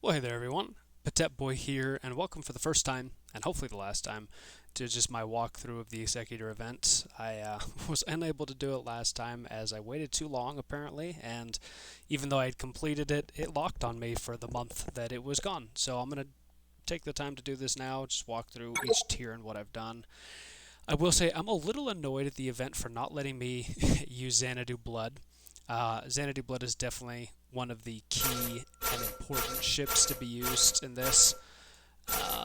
Well, hey there, everyone. Petite Boy here, and welcome for the first time, and hopefully the last time, to just my walkthrough of the Executor event. I was unable to do it last time as I waited too long, apparently, and even though I had completed it, it locked on me for the month that it was gone. So I'm going to take the time to do this now, just walk through each tier and what I've done. I will say I'm a little annoyed at the event for not letting me use Xanadu Blood. Xanadu Blood is definitely one of the key and important ships to be used in this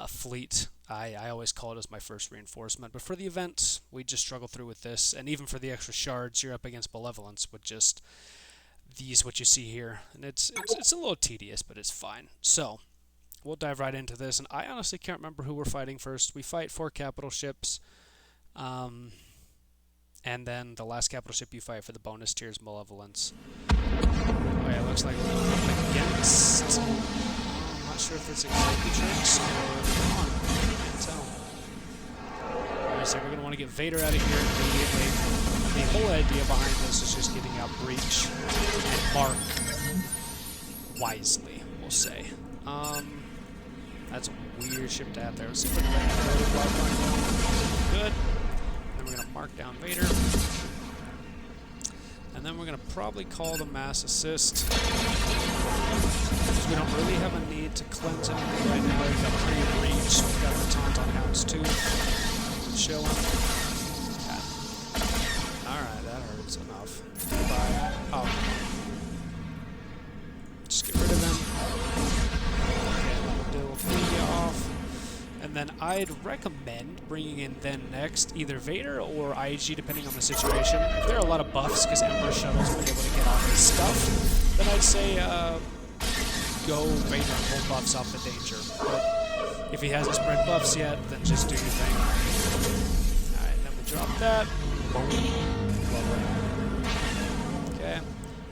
fleet. I always call it as my first reinforcement, but for the event, we just struggle through with this, and even for the extra shards, you're up against Malevolence with just these, what you see here, and it's a little tedious, but it's fine. So, we'll dive right into this, and I honestly can't remember who we're fighting first. We fight 4 capital ships, and then the last capital ship you fight for the bonus tier is Malevolence. Okay, it looks like we're going up against... I'm not sure if it's Executor or... I can't tell. Alright, so we're going to want to get Vader out of here immediately. The whole idea behind this is just getting out Breach and Mark wisely, we'll say. That's a weird ship to have there. Let's see if we can good. Then we're going to mark down Vader. And then we're going to probably call the mass assist. Because we don't really have a need to cleanse anything right now. We've got plenty of reach. We've got the taunt on Hounds too. We're chilling. Okay. Alright, that hurts enough. Goodbye. Oh. Just get rid of them. Okay, we'll clean you off. And then I'd recommend bringing in then next either Vader or IG, depending on the situation. If there are a lot of buffs, because Emperor Shuttle's been able to get off his stuff, then I'd say go Vader and pull buffs off the danger. But if he hasn't spread buffs yet, then just do your thing. Alright, then we drop that. Boom. Lovely. Okay.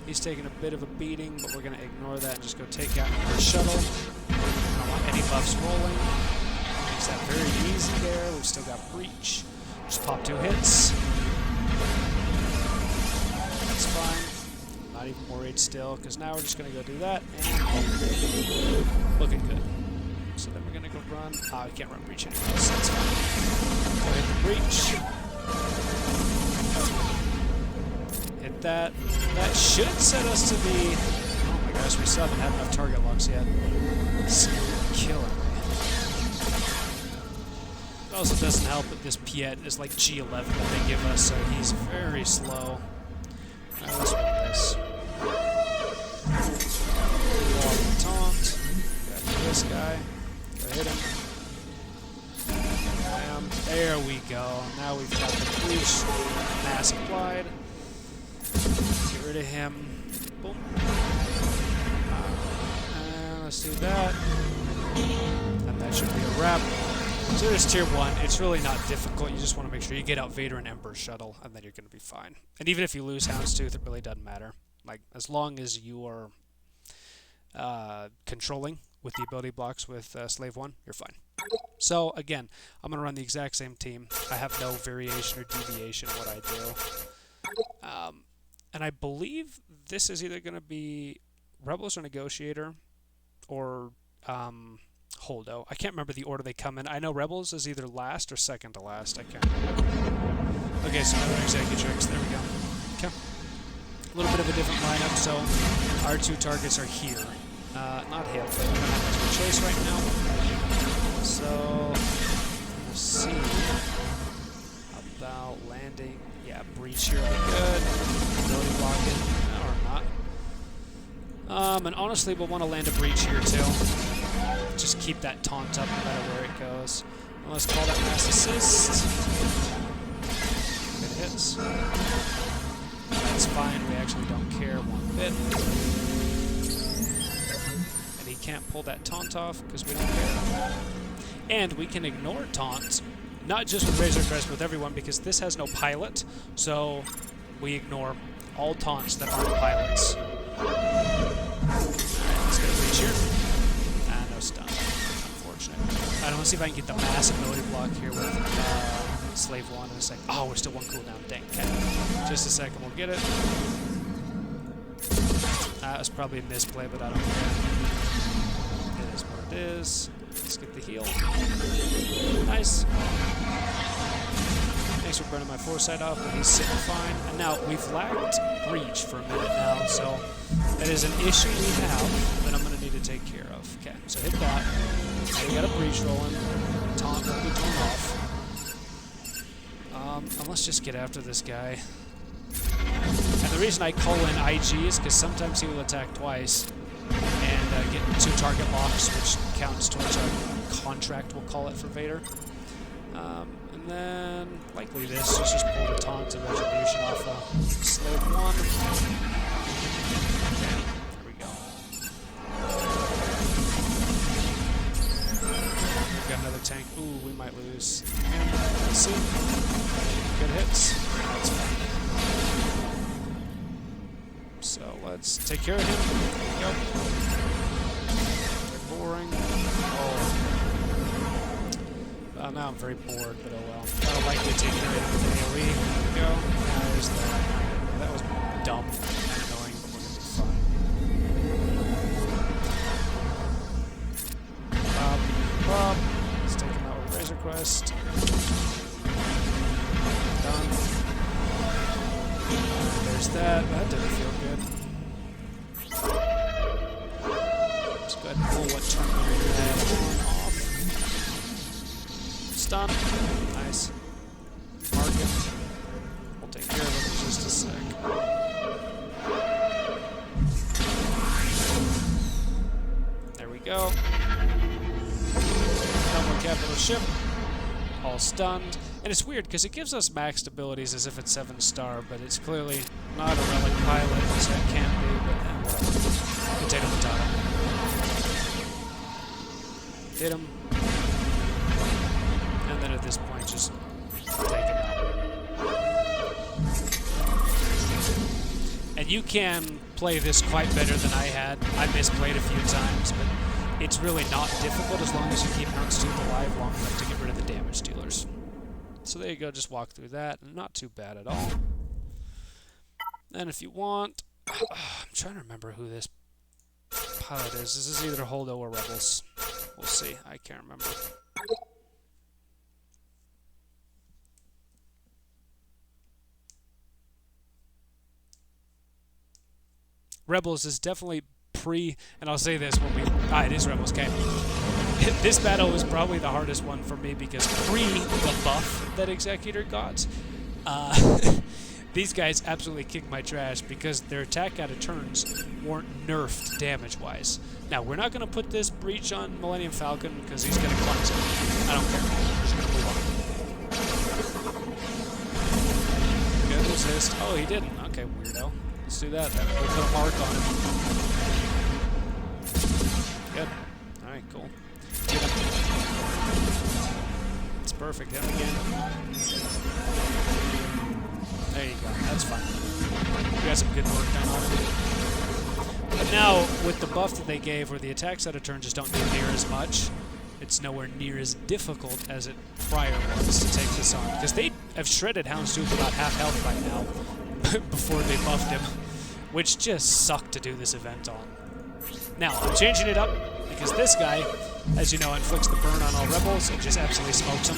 He's taking a bit of a beating, but we're going to ignore that and just go take out Emperor Shuttle. I don't want any buffs rolling. Makes that very easy there. We've still got Breach. Just pop 2 hits. That's fine. Not even worried still, because now we're just going to go do that. And looking good. So then we're going to go run. We can't run Breach anymore, so that's fine. Go hit the Breach. Hit that. That should set us to the... Oh my gosh, we still haven't had enough target locks yet. It's killing me. It also doesn't help that this Piet is like G11 that they give us, so he's very slow. Alright, let's run this. Go off the taunt. Got this guy. Go hit him. Bam. There we go. Now we've got the Breach. Mass applied. Get rid of him. Boom. And let's do that. And that should be a wrap. So there's tier 1. It's really not difficult. You just want to make sure you get out Vader and Emperor Shuttle, and then you're going to be fine. And even if you lose Houndstooth, it really doesn't matter. Like, as long as you are controlling with the ability blocks with Slave 1, you're fine. So, again, I'm going to run the exact same team. I have no variation or deviation in what I do. And I believe this is either going to be Rebels or Negotiator, or... Holdo. I can't remember the order they come in. I know Rebels is either last or second to last. I can't remember. Okay, so another Executrix. There we go. Okay. A little bit of a different lineup, so our 2 targets are here. Not him, but we don't have much of a choice right now. So, let's see about landing. Yeah, Breach here will be good. Ability blocking. Or not. And honestly, we'll want to land a Breach here, too. Just keep that taunt up no matter where it goes. And let's call that mass assist. Good hits. That's fine. We actually don't care one bit. And he can't pull that taunt off because we don't care. And we can ignore taunts, not just with Razor Crest, but with everyone, because this has no pilot. So we ignore all taunts that aren't pilots. Alright, let's get a Breach here. No stun. Unfortunate. Alright, let's see if I can get the mass ability block here with Slave 1 in a sec. Oh, we're still 1 cooldown. Dang. Okay. Just a second, we'll get it. That was probably a misplay, but I don't care. is. Let's get the heal. Nice. Thanks for burning my foresight off, but he's sitting fine. And now, we've lacked breach for a minute now, so that is an issue we have that I'm going to need to take care of. Okay, so hit that. Now we got a breach rolling. Taunt will be torn off. And let's just get after this guy. And the reason I call in IG is because sometimes he will attack twice and get 2 target locks, which counts towards a contract, we'll call it, for Vader. And then, likely this, let's just pull the taunt of retribution off Slave 1. Okay, there we go. We've got another tank. Ooh, we might lose him. Let's see. Good hits. That's fine. So let's take care of him. There we go. They're boring. Oh. Now I'm very bored, but oh well. I'll likely take care of him with an AoE. There we go. There's that. That was dumb and annoying, but we're gonna be fine. Let's take him out with Razor Crest. Done. There's that. That didn't feel good. Let's go ahead and pull what turn we had off. Stun. Nice. Mark him. We'll take care of him in just a sec. There we go. No more capital ship. All stunned. And it's weird because it gives us maxed abilities as if it's 7-star, but it's clearly not a relic pilot, so it can't be, but whatever. Potato, potato. Hit him. And then at this point, just take him out. And you can play this quite better than I had. I misplayed a few times, but it's really not difficult as long as you keep Hound's Tooth alive long enough to get rid of the damage dealers. So there you go, just walk through that. Not too bad at all. And if you want... I'm trying to remember who this pilot is. This is either Holdo or Rebels. We'll see. I can't remember. Rebels is definitely and I'll say this when we... it is Rebels, okay. This battle was probably the hardest one for me because pre the buff that Executor got, these guys absolutely kicked my trash because their attack out of turns weren't nerfed damage-wise. Now, we're not going to put this breach on Millennium Falcon because he's going to cleanse it. I don't care. We're just going to move on. Good resist. Oh, he didn't. Okay, weirdo. Let's do that then. We'll put a mark on him. Good. Alright, cool. Get him. It's perfect. Hit him again. There you go. That's fine. We got some good work done on him. But now, with the buff that they gave, where the attacks out of turn just don't do near as much, it's nowhere near as difficult as it prior was to take this on. Because they have shredded Houndstooth about half health by now, before they buffed him, which just sucked to do this event on. Now, I'm changing it up, because this guy, as you know, inflicts the burn on all rebels and just absolutely smokes them.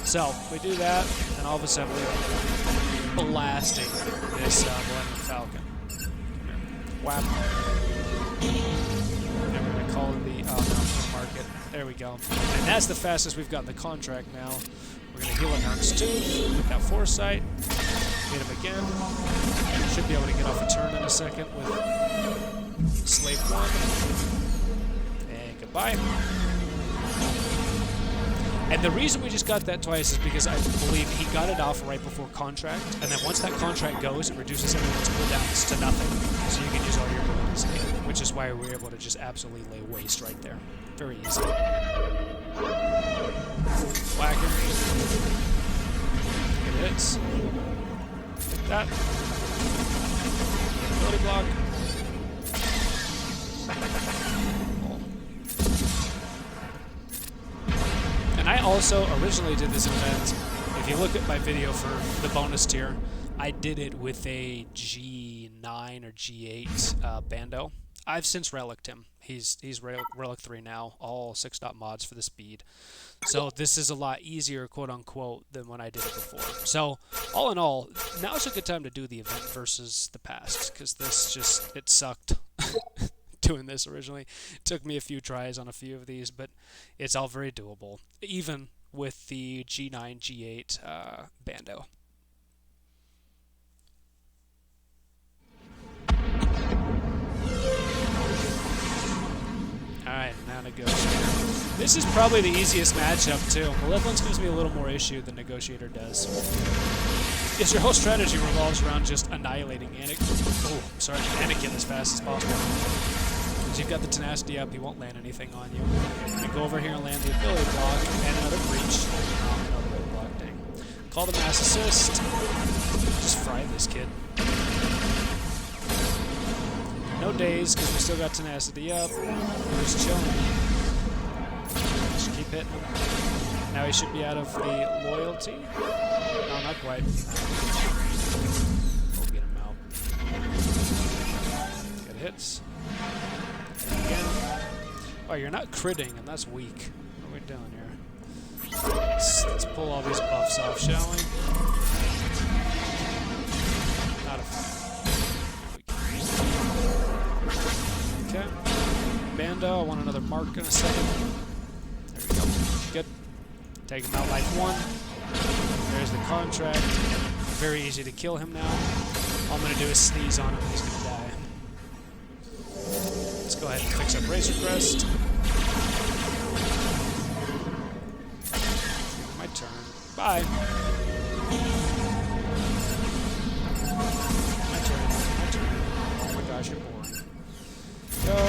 So, we do that, and all of a sudden we're blasting this Millennium Falcon. Whap. And we're going to call in the market. There we go. And that's the fastest we've gotten the contract now. We're going to heal him Hound's Tooth with that foresight. Hit him again. Should be able to get off a turn in a second with Slave 1. And goodbye. And the reason we just got that twice is because I believe he got it off right before contract, and then once that contract goes, it reduces everyone's cooldowns to nothing, so you can use all your abilities again, which is why we were able to just absolutely lay waste right there. Very easy. Whack him. Good hits. Like that. Ability block. And I also originally did this event, if you look at my video for the bonus tier, I did it with a G9 or G8 Bando. I've since reliced him. He's relic 3 now, all 6 mods for the speed. So this is a lot easier, quote unquote, than when I did it before. So all in all, now's a good time to do the event versus the past, because this just, it sucked doing this originally. It took me a few tries on a few of these, but it's all very doable, even with the G9 G8 Bando. Alright, now Negotiator. This is probably the easiest matchup, too. Malevolence gives me a little more issue than Negotiator does. Because your whole strategy revolves around just annihilating Anakin as fast as possible. Because you've got the tenacity up, he won't land anything on you. You're going to go over here and land the ability block, and another breach. Oh, another ability block, dang. Call the mass assist. Just fry this kid. No days, because we still got tenacity up. We're just chilling. Just keep hitting him. Now he should be out of the loyalty. No, not quite. We'll get him out. Good hits. And again. Oh, you're not critting, and that's weak. What are we doing here? Let's pull all these buffs off, shall we? Not a fan. Okay. Bando, I want another mark in a second. There we go. Good. Take him out life 1. There's the contract. Very easy to kill him now. All I'm going to do is sneeze on him and he's going to die. Let's go ahead and fix up Razor Crest. My turn. Bye. My turn. My turn. Oh my gosh, you're boring. Go.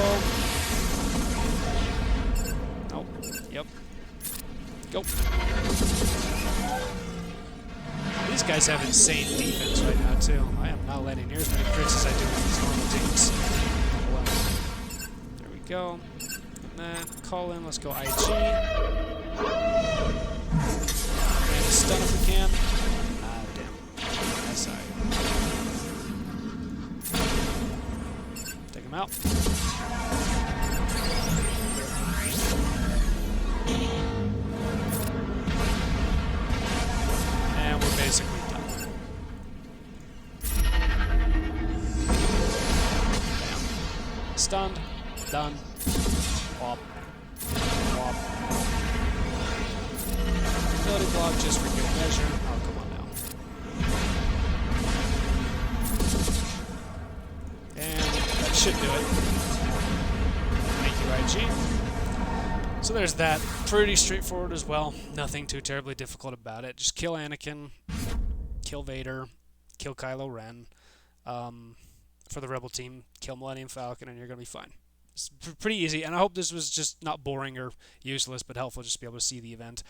Nope. Yep. Go. These guys have insane defense right now, too. I am not letting near as many crits as I do in these normal teams. There we go. And then call in. Let's go IG. And stun if we can. Ah, damn. SI. Take him out. And we're basically done. Bam. Stunned. Done. Wop. Wop. Ability block just for good measure. Oh, come on now. And that should do it. Thank you, IG. So there's that. Pretty straightforward as well. Nothing too terribly difficult about it. Just kill Anakin, kill Vader, kill Kylo Ren. For the Rebel team, kill Millennium Falcon, and you're going to be fine. It's pretty easy, and I hope this was just not boring or useless, but helpful just to be able to see the event.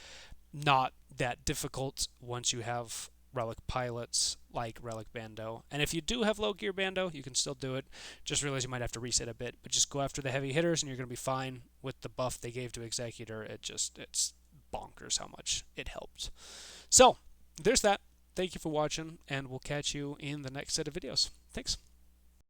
Not that difficult once you have relic pilots like Relic Bando. And if you do have low gear Bando, you can still do it. Just realize you might have to reset a bit, but just go after the heavy hitters and you're going to be fine. With the buff they gave to Executor, it's bonkers how much it helped. So, there's that. Thank you for watching, and we'll catch you in the next set of videos. Thanks.